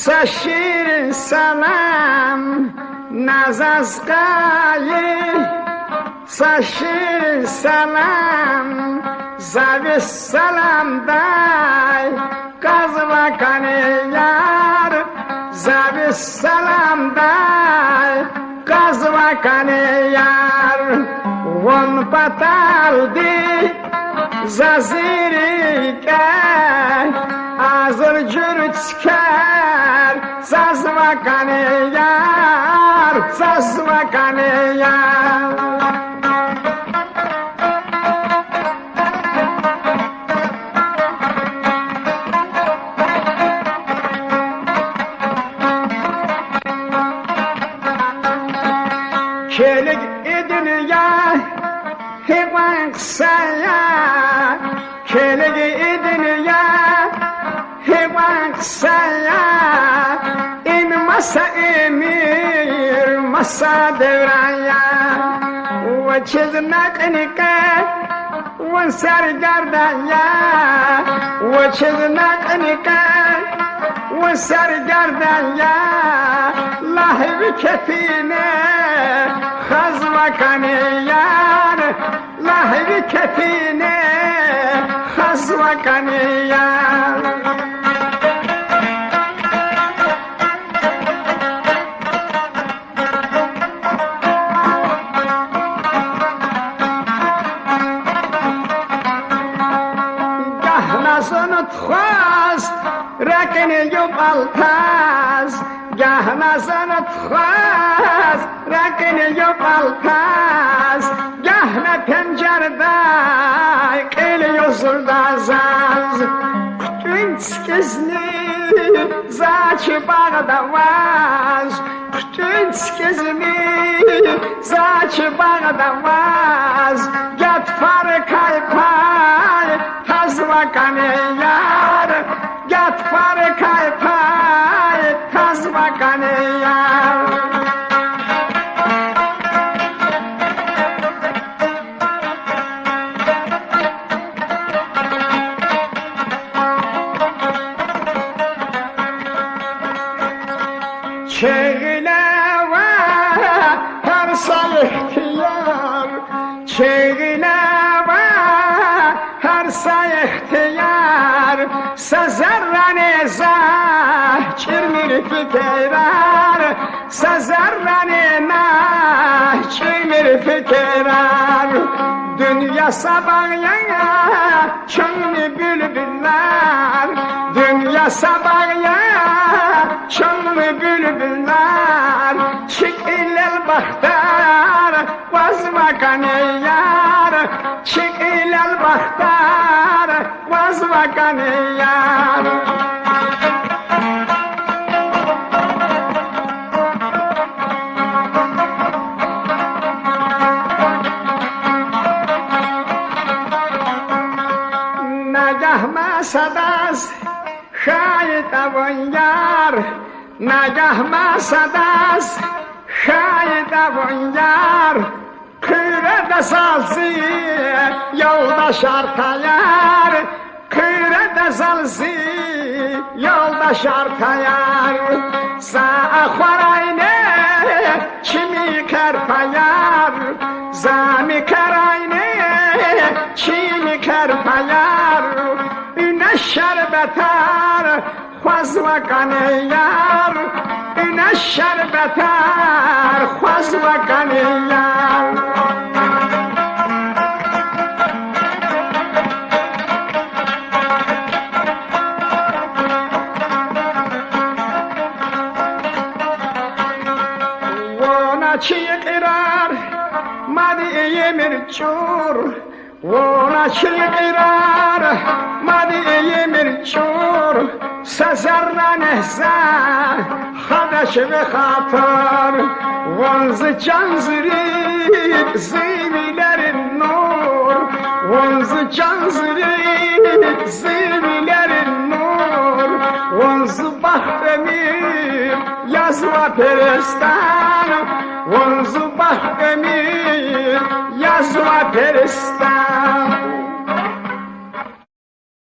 Şirin salam nazaz gayi şirin salam zavis salam day kazma kaniyar zavis salam day kazma kaniyar won pataldi zazirike azır cürtker sazma kaniyar sazma kaniyar. Kelik dünya hemen kısaya, kelik dünya hemen kısaya. İn masa emir masa devraya, ve çizmek nike ve sergardaya, ve çizmek nike ve sergardaya. Lahvi kefine Khazma kaniyar lahvi kefine khazma kaniyar. Gah nazını tkhaz rakine yubaltaz gah nazını tkhaz rakine yubaltaz gah ne pencerede geliyor zurdazaz kütünç kızını zaçı bağda vaz kütünç kızını zaçı bağda vaz get farı kaypay tazma kaniyar get farı kaypay tazma kaniyar. Çeğile ve her say ihtiyar çeğile ve her say ihtiyar sezerrani zah çirmir fikrar sezerrani nah çirmir fikrar. Dünya sabahya çöngü bülbüller dünya sabahya çöngü bülbüller çık ilel bahtar vazma kaniyar çık ilel bahtar vazma kaniyar. Nagah masadas şahit avun yar nagah masadas şahit avun yar kürede salsı yoldaş artayar kürede salsı yoldaş artayar. Sa'a xarayne kimi kerpayar zami kerayne kimi kerpayar. Üne şerbetar khwazwa kaniyar üne şerbetar khwazwa kaniyar. Wona çiğirar madi yemir çur wona çiğirar madi yemir çur sezerra nehza hadeş ve hatır vanzı canzırık zivillerin nur vanzı canzırık zivillerin nur vanzı bahremir yazma perestan vanzı bahremir yazma perestan.